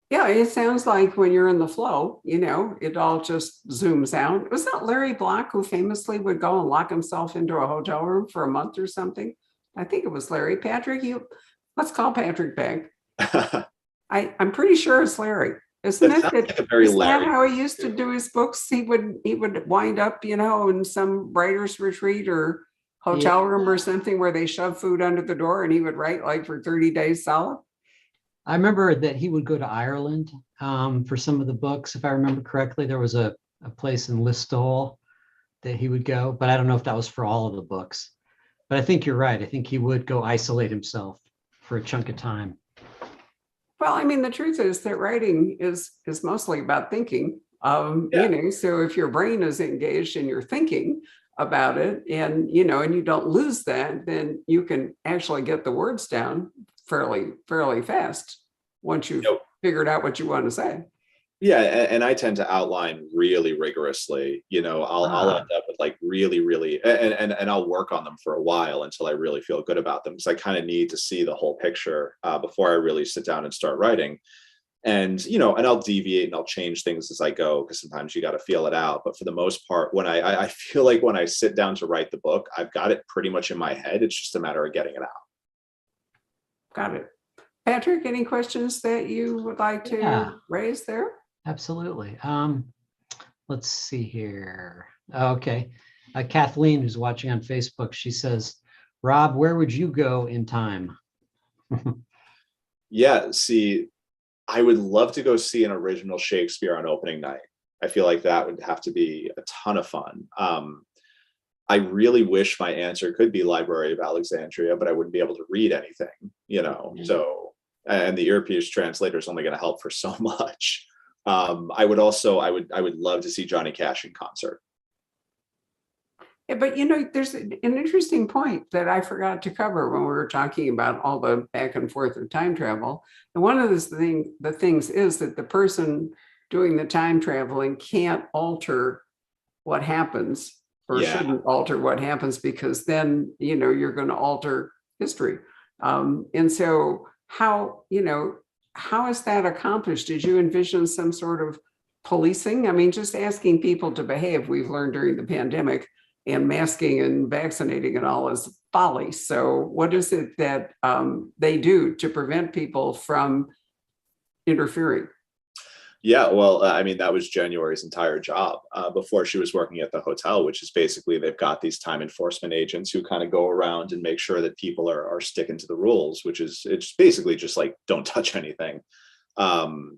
yeah, it sounds like when you're in the flow, it all just zooms out. Was that Larry Block who famously would go and lock himself into a hotel room for a month or something? I think it was Larry. Patrick, let's call Patrick back. I'm pretty sure it's Larry. Isn't it? Like a very Isn't Larry. that how he used to do his books? He would wind up, in some writer's retreat or hotel room or something where they shove food under the door and he would write like for 30 days solid. I remember that he would go to Ireland for some of the books. If I remember correctly, there was a place in Listowel that he would go, but I don't know if that was for all of the books. But I think you're right. I think he would go isolate himself for a chunk of time. Well, I mean, the truth is that writing is mostly about thinking. So if your brain is engaged and you're thinking about it and you don't lose that, then you can actually get the words down fairly fast once you've figured out what you want to say. Yeah, and I tend to outline really rigorously. I'll end up with like really, and I'll work on them for a while until I really feel good about them, because I kind of need to see the whole picture before I really sit down and start writing. And and I'll deviate and I'll change things as I go, because sometimes you got to feel it out. But for the most part, when I feel like when I sit down to write the book, I've got it pretty much in my head. It's just a matter of getting it out. Got it. Patrick, any questions that you would like to raise there? Absolutely. Let's see here. Okay. Kathleen, who's watching on Facebook, she says, Rob, where would you go in time? Yeah, see, I would love to go see an original Shakespeare on opening night. I feel like that would have to be a ton of fun. I really wish my answer could be Library of Alexandria, but I wouldn't be able to read anything, so, and the earpiece translator is only going to help for so much. I would love to see Johnny Cash in concert. Yeah, but there's an interesting point that I forgot to cover when we were talking about all the back and forth of time travel. And one of the things is that the person doing the time traveling can't alter what happens, or shouldn't alter what happens, because then you're going to alter history. And so how is that accomplished? Did you envision some sort of policing? I mean, just asking people to behave, we've learned during the pandemic, and masking and vaccinating and all is folly. So what is it that they do to prevent people from interfering? Yeah, well, I mean, that was January's entire job before she was working at the hotel, which is basically they've got these time enforcement agents who kind of go around and make sure that people are sticking to the rules, which is, it's basically just like, don't touch anything. And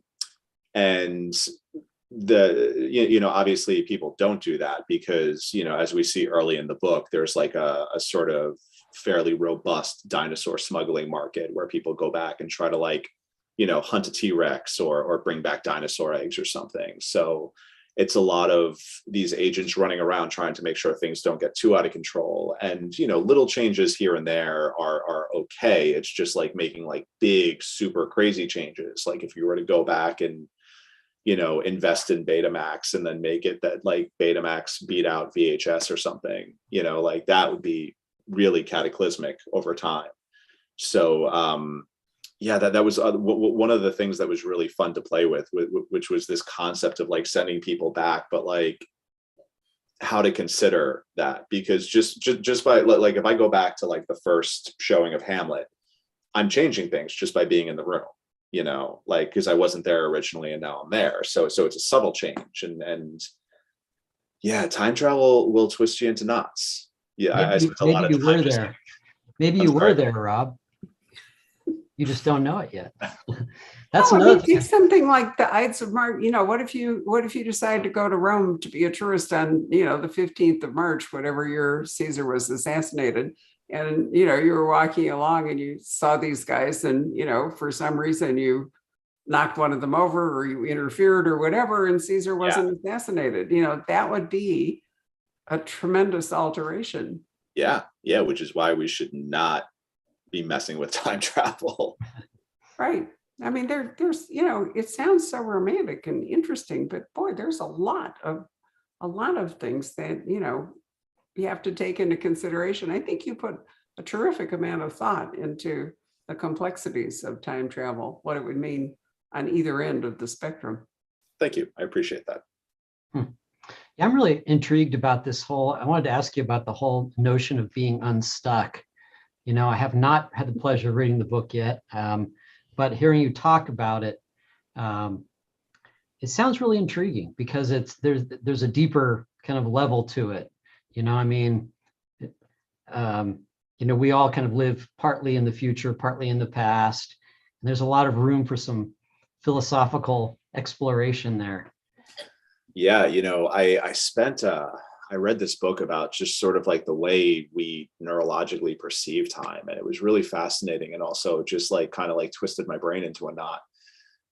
obviously people don't do that because, as we see early in the book, there's like a sort of fairly robust dinosaur smuggling market where people go back and try to like, hunt a T-Rex or bring back dinosaur eggs or something. So it's a lot of these agents running around trying to make sure things don't get too out of control. And, little changes here and there are okay. It's just like making like big, super crazy changes. Like if you were to go back and, invest in Betamax and then make it that like Betamax beat out VHS or something, like that would be really cataclysmic over time. So, yeah, that was one of the things that was really fun to play with, which was this concept of like sending people back, but like how to consider that, because just by like if I go back to like the first showing of Hamlet, I'm changing things just by being in the room, like because I wasn't there originally and now I'm there. So it's a subtle change, and yeah, time travel will twist you into knots. Yeah, I spent a lot of time just. Maybe you were there, Rob. You just don't know it yet. That's well, another thing. Something like the Ides of March. What if you decide to go to Rome to be a tourist on the 15th of March, whatever year Caesar was assassinated, and you were walking along and you saw these guys, and for some reason you knocked one of them over or you interfered or whatever, and Caesar wasn't assassinated. That would be a tremendous alteration. Yeah, which is why we should not be messing with time travel. Right. I mean, there's it sounds so romantic and interesting, but boy, there's a lot of things that you have to take into consideration. I think you put a terrific amount of thought into the complexities of time travel, what it would mean on either end of the spectrum. Thank you. I appreciate that. Yeah, I'm really intrigued about this I wanted to ask you about the whole notion of being unstuck. I have not had the pleasure of reading the book yet, but hearing you talk about it, it sounds really intriguing because there's a deeper kind of level to it. I mean, we all kind of live partly in the future, partly in the past, and there's a lot of room for some philosophical exploration there. Yeah, I read this book about just sort of like the way we neurologically perceive time. And it was really fascinating, and also just like kind of like twisted my brain into a knot.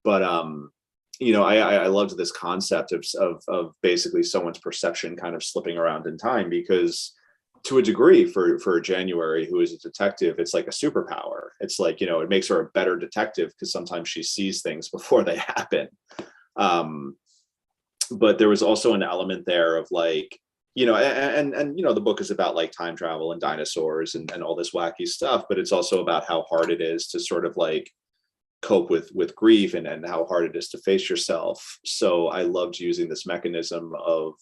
But, I loved this concept of basically someone's perception kind of slipping around in time, because to a degree for January, who is a detective, it's like a superpower. It's like, it makes her a better detective because sometimes she sees things before they happen. But there was also an element there of like, and the book is about like time travel and dinosaurs and all this wacky stuff, but it's also about how hard it is to sort of like cope with grief and how hard it is to face yourself. So I loved using this mechanism of,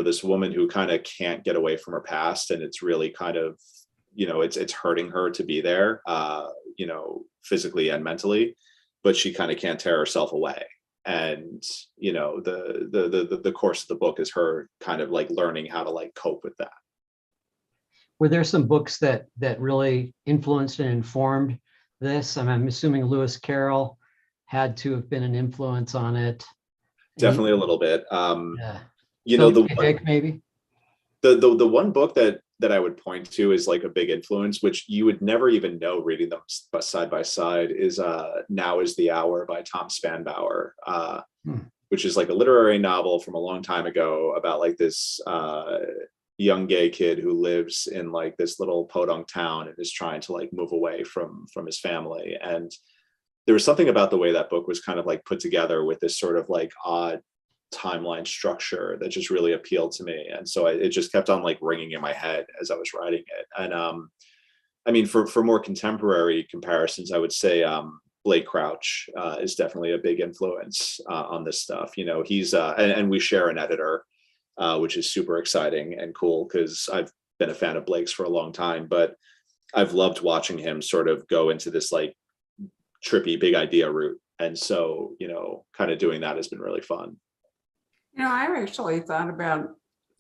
this woman who kind of can't get away from her past, and it's really kind of, it's hurting her to be there, physically and mentally, but she kind of can't tear herself away. And the course of the book is her kind of like learning how to like cope with that. Were there some books that really influenced and informed this? I'm assuming Lewis Carroll had to have been an influence on it. Definitely a little bit. Maybe the one book that I would point to is like a big influence, which you would never even know reading them side by side, is Now Is the Hour by Tom Spanbauer, which is like a literary novel from a long time ago about like this young gay kid who lives in like this little podunk town and is trying to like move away from his family. And there was something about the way that book was kind of like put together with this sort of like odd timeline structure that just really appealed to me. And so it just kept on like ringing in my head as I was writing it. And I mean, for more contemporary comparisons, I would say Blake Crouch is definitely a big influence on this stuff. He's and we share an editor, which is super exciting and cool because I've been a fan of Blake's for a long time, but I've loved watching him sort of go into this like trippy big idea route. And so, kind of doing that has been really fun. I've actually thought about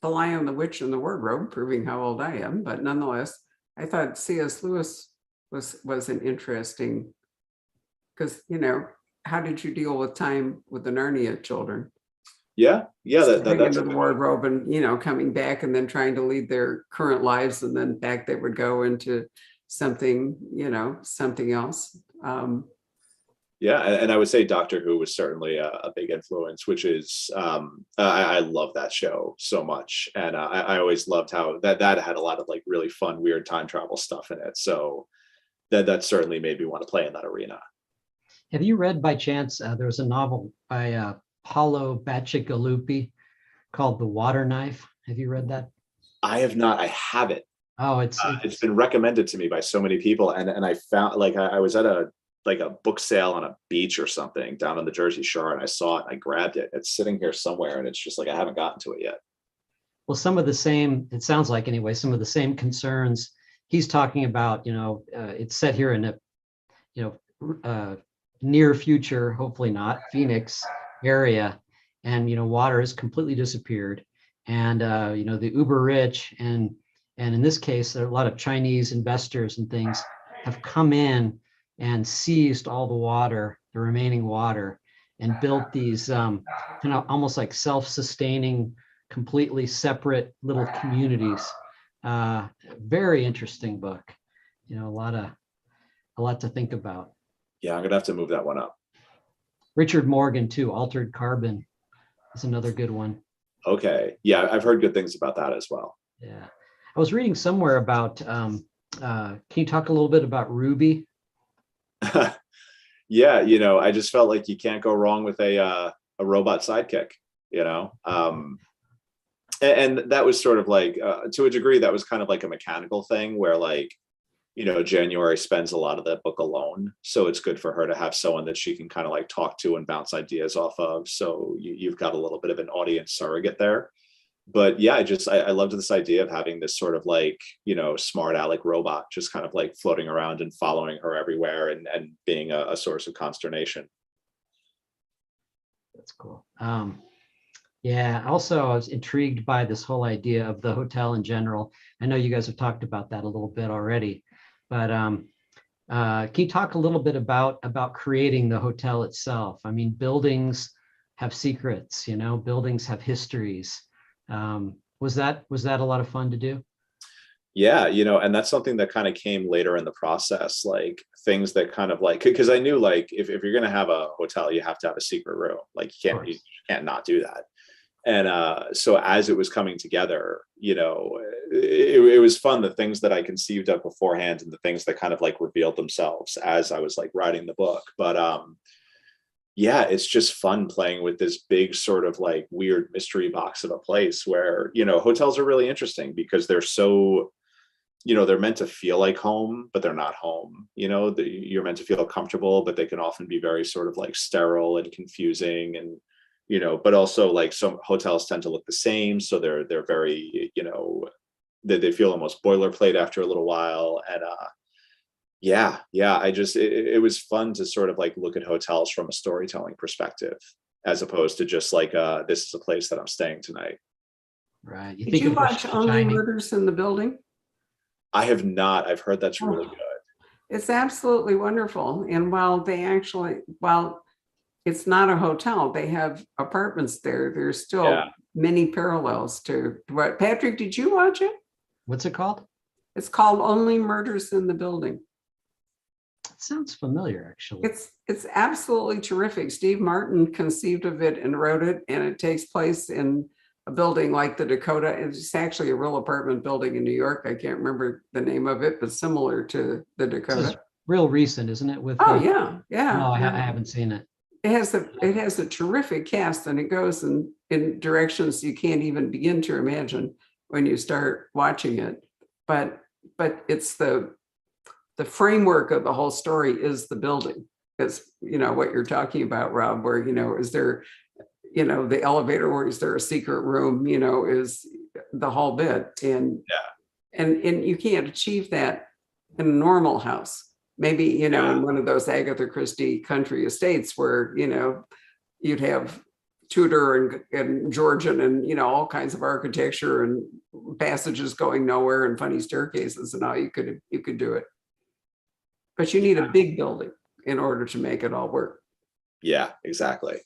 The Lion, the Witch, and the Wardrobe, proving how old I am, but nonetheless, I thought C.S. Lewis was an interesting, because, how did you deal with time with the Narnia children? Yeah, yeah, Stepping that's into the wardrobe and, coming back and then trying to lead their current lives, and then back they would go into something, something else. yeah, and I would say Doctor Who was certainly a big influence, which is I love that show so much, and I always loved how that had a lot of like really fun, weird time travel stuff in it. So that certainly made me want to play in that arena. Have you read by chance, there was a novel by Paulo Bacigalupi called The Water Knife. Have you read that? I have not. I haven't. Oh, It's been recommended to me by so many people, and I found like I was at a book sale on a beach or something down on the Jersey Shore, and I saw it and I grabbed it. It's sitting here somewhere, and it's just like I haven't gotten to it yet. well, some of the same, it sounds like anyway, some of the same concerns he's talking about, it's set here in a, near future, hopefully not, Phoenix area. And, water has completely disappeared. And, the uber rich and in this case, there are a lot of Chinese investors and things have come in and seized all the water, the remaining water, and built these kind of almost like self-sustaining, completely separate little communities. Very interesting book. A lot to think about. Yeah, I'm gonna have to move that one up. Richard Morgan too, Altered Carbon is another good one. Okay, yeah, I've heard good things about that as well. Yeah, I was reading somewhere about. Can you talk a little bit about Ruby? Yeah, I just felt like you can't go wrong with a robot sidekick. And that was sort of like to a degree that was kind of like a mechanical thing where like January spends a lot of that book alone, so it's good for her to have someone that she can kind of like talk to and bounce ideas off of, so you've got a little bit of an audience surrogate there. But yeah, I loved this idea of having this sort of like smart aleck robot just kind of like floating around and following her everywhere and being a source of consternation. That's cool. Yeah, also I was intrigued by this whole idea of the hotel in general. I know you guys have talked about that a little bit already, but can you talk a little bit about creating the hotel itself? I mean, buildings have secrets, buildings have histories. Was that a lot of fun to do? Yeah, and that's something that kind of came later in the process, like things that kind of like, because I knew like if you're going to have a hotel, you have to have a secret room. Like you can't not do that. And so as it was coming together, it was fun, the things that I conceived of beforehand and the things that kind of like revealed themselves as I was like writing the book. But yeah, it's just fun playing with this big sort of like weird mystery box of a place where, hotels are really interesting because they're so, they're meant to feel like home, but they're not home. You're meant to feel comfortable, but they can often be very sort of like sterile and confusing and, but also like some hotels tend to look the same. So they're very, they feel almost boilerplate after a little while. And yeah, it was fun to sort of like look at hotels from a storytelling perspective, as opposed to just like, this is a place that I'm staying tonight. Right. Did you watch Only Murders in the Building? I have not. I've heard that's really good. It's absolutely wonderful. And while it's not a hotel, they have apartments there. There's still many parallels to what. Patrick, did you watch it? What's it called? It's called Only Murders in the Building. It sounds familiar, actually. It's absolutely terrific. Steve Martin conceived of it and wrote it, and it takes place in a building like the Dakota. It's actually a real apartment building in New York. I can't remember the name of it, but similar to the Dakota. This is real recent, isn't it? With yeah. No, I haven't seen it. It has a terrific cast, and it goes in directions you can't even begin to imagine when you start watching it. But it's the framework of the whole story is the building. It's what you're talking about, Rob, where is there the elevator, or is there a secret room, is the whole bit. And you can't achieve that in a normal house. Maybe, in one of those Agatha Christie country estates where, you'd have Tudor and Georgian and, all kinds of architecture and passages going nowhere and funny staircases and all, you could do it. But you need a big building in order to make it all work. Yeah, exactly.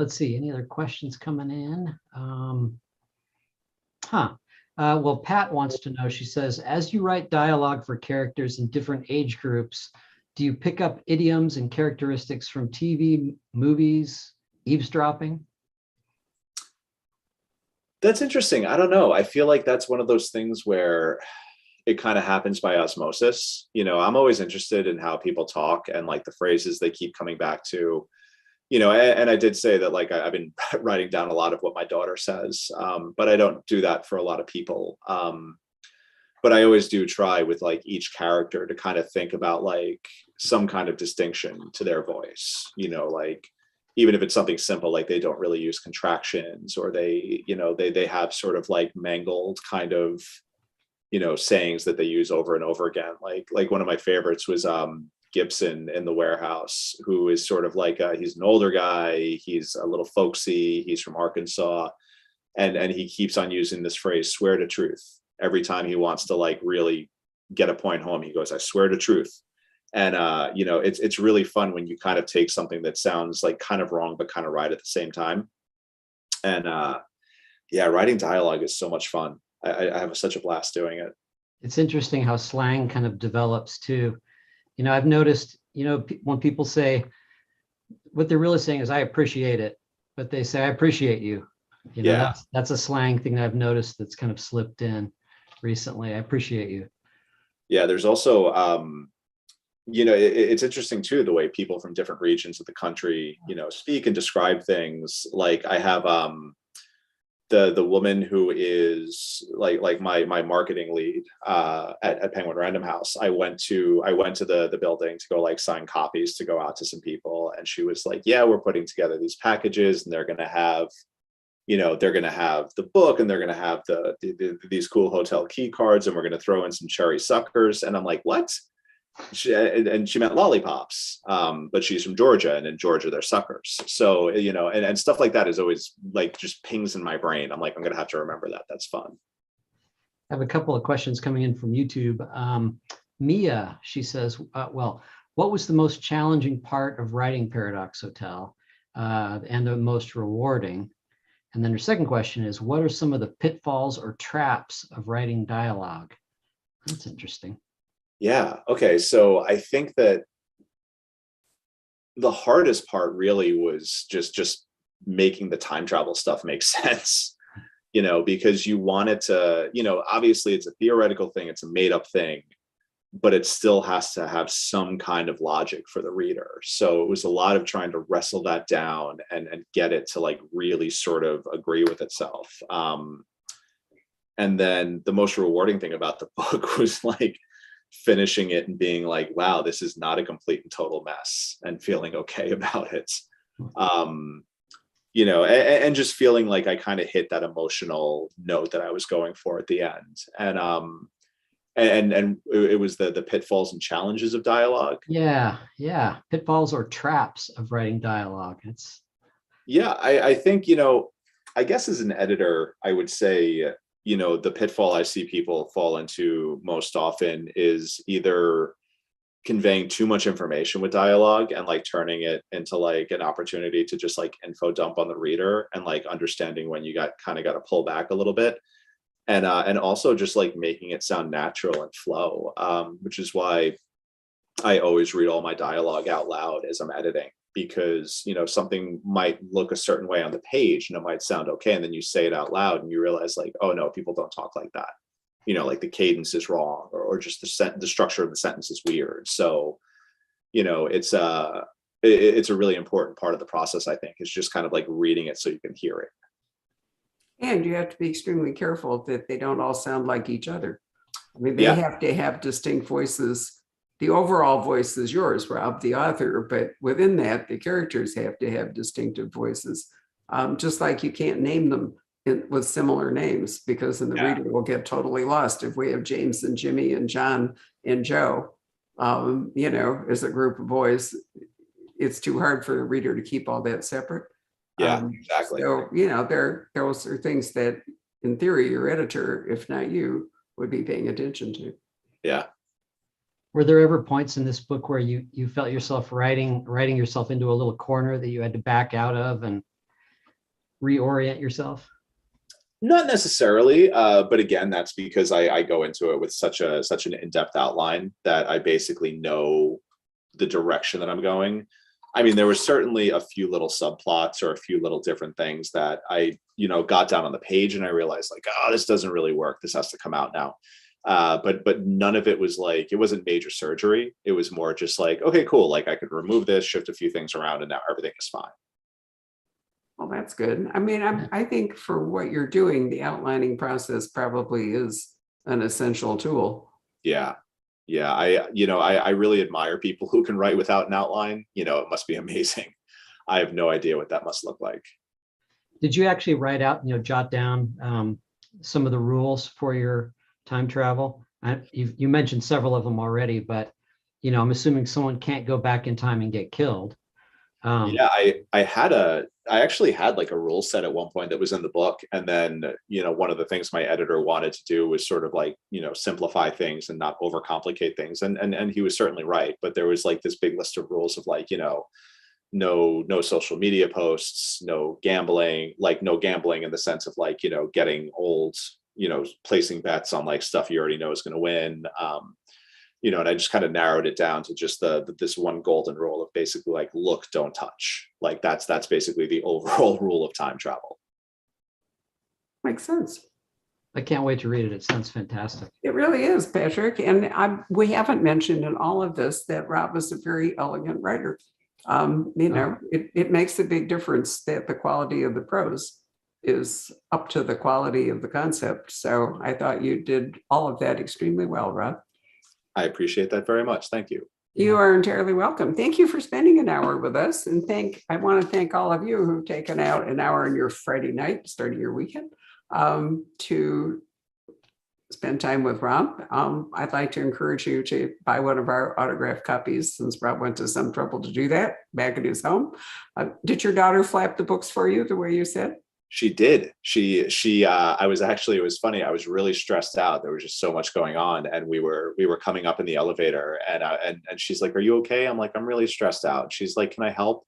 let's see, any other questions coming in? Well, Pat wants to know, she says, as you write dialogue for characters in different age groups, do you pick up idioms and characteristics from TV, movies, eavesdropping? That's interesting. I don't know. I feel like that's one of those things where it kind of happens by osmosis. I'm always interested in how people talk and like the phrases they keep coming back to. And I did say that like I've been writing down a lot of what my daughter says, but I don't do that for a lot of people. But I always do try with like each character to kind of think about like some kind of distinction to their voice, like even if it's something simple, like they don't really use contractions, or they have sort of like mangled kind of, sayings that they use over and over again. Like one of my favorites was Gibson in The Warehouse, who is sort of like he's an older guy, he's a little folksy, he's from Arkansas, and he keeps on using this phrase, swear to truth. Every time he wants to like really get a point home, he goes, I swear to truth. And it's really fun when you kind of take something that sounds like kind of wrong but kind of right at the same time. And writing dialogue is so much fun. I have such a blast doing it. It's interesting how slang kind of develops too. I've noticed, when people say, what they're really saying is, I appreciate it, but they say, I appreciate you. That's a slang thing that I've noticed that's kind of slipped in recently. I appreciate you. Yeah, there's also, it's interesting too, the way people from different regions of the country, speak and describe things. Like I have the woman who is like my marketing lead at Penguin Random House. I went to the building to go like sign copies to go out to some people, and she was like, yeah, we're putting together these packages, and they're going to have the book, and they're going to have these cool hotel key cards, and we're going to throw in some cherry suckers. And I'm like, what? She meant lollipops, but she's from Georgia, and in Georgia they're suckers. So and stuff like that is always like just pings in my brain. I'm like, I'm gonna have to remember that. That's fun. I have a couple of questions coming in from YouTube. Mia, she says, well, what was the most challenging part of writing Paradox Hotel, and the most rewarding? And then her second question is, what are some of the pitfalls or traps of writing dialogue? That's interesting. Yeah. Okay. So I think that the hardest part really was just making the time travel stuff make sense, because you want it to, obviously it's a theoretical thing, it's a made up thing, but it still has to have some kind of logic for the reader. So it was a lot of trying to wrestle that down and get it to like really sort of agree with itself. And then the most rewarding thing about the book was like finishing it and being like, wow, this is not a complete and total mess, and feeling okay about it. And just feeling like I kind of hit that emotional note that I was going for at the end. And it was the pitfalls and challenges of dialogue. Yeah. Pitfalls or traps of writing dialogue. I think, I guess as an editor, I would say, the pitfall I see people fall into most often is either conveying too much information with dialogue and like turning it into like an opportunity to just like info dump on the reader, and like understanding when you got to pull back a little bit, and also just like making it sound natural and flow, which is why I always read all my dialogue out loud as I'm editing, because something might look a certain way on the page and it might sound okay, and then you say it out loud and you realize like, oh no, people don't talk like that, like the cadence is wrong, or just the structure of the sentence is weird. So it's a really important part of the process, I think, is just kind of like reading it so you can hear it. And you have to be extremely careful that they don't all sound like each other. I mean, they have to have distinct voices. The overall voice is yours, Rob, the author, but within that, the characters have to have distinctive voices. Just like you can't name them with similar names, because then the reader will get totally lost. If we have James and Jimmy and John and Joe, as a group of boys, it's too hard for the reader to keep all that separate. Yeah, exactly. So, those are things that, in theory, your editor, if not you, would be paying attention to. Yeah. Were there ever points in this book where you felt yourself writing yourself into a little corner that you had to back out of and reorient yourself? Not necessarily, but again, that's because I go into it with such an in-depth outline that I basically know the direction that I'm going. I mean, there was certainly a few little subplots or a few little different things that I, got down on the page and I realized like, oh, this doesn't really work. This has to come out now. But none of it was like, it wasn't major surgery. It was more just like, okay, cool. Like I could remove this, shift a few things around, and now everything is fine. Well, that's good. I mean, I think for what you're doing, the outlining process probably is an essential tool. Yeah. Yeah. I really admire people who can write without an outline. It must be amazing. I have no idea what that must look like. Did you actually write out, jot down some of the rules for your time travel? You mentioned several of them already, but, I'm assuming someone can't go back in time and get killed. Yeah, I actually had like a rule set at one point that was in the book. And then, one of the things my editor wanted to do was sort of like, simplify things and not overcomplicate things. And he was certainly right. But there was like this big list of rules of like, no social media posts, no gambling in the sense of like, getting old, placing bets on like stuff you already know is going to win. And I just kind of narrowed it down to just this one golden rule of basically like, look, don't touch. Like that's basically the overall rule of time travel. Makes sense. I can't wait to read it. It sounds fantastic. It really is, Patrick. And we haven't mentioned in all of this that Rob is a very elegant writer. It makes a big difference that the quality of the prose is up to the quality of the concept. So I thought you did all of that extremely well, Rob. I appreciate that very much. Thank you. You are entirely welcome. Thank you for spending an hour with us. And I want to thank all of you who've taken out an hour on your Friday night, starting your weekend, to spend time with Rob. I'd like to encourage you to buy one of our autographed copies, since Rob went to some trouble to do that back at his home. Did your daughter flap the books for you the way you said? She did. I was actually, it was funny. I was really stressed out. There was just so much going on, and we were coming up in the elevator, and she's like, "Are you okay?" I'm like, "I'm really stressed out." She's like, "Can I help?"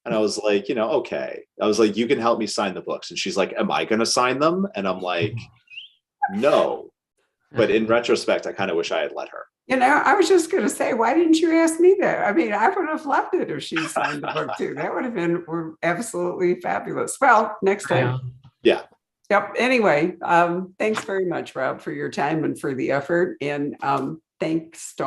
And I was like, okay. I was like, "You can help me sign the books." And she's like, "Am I going to sign them?" And I'm like, "No." But in retrospect, I kind of wish I had let her. I was just going to say, why didn't you ask me that? I mean, I would have loved it if she signed the book too. That would have been absolutely fabulous. Well, next time. Yeah. Yep. Anyway, thanks very much, Rob, for your time and for the effort. And thanks to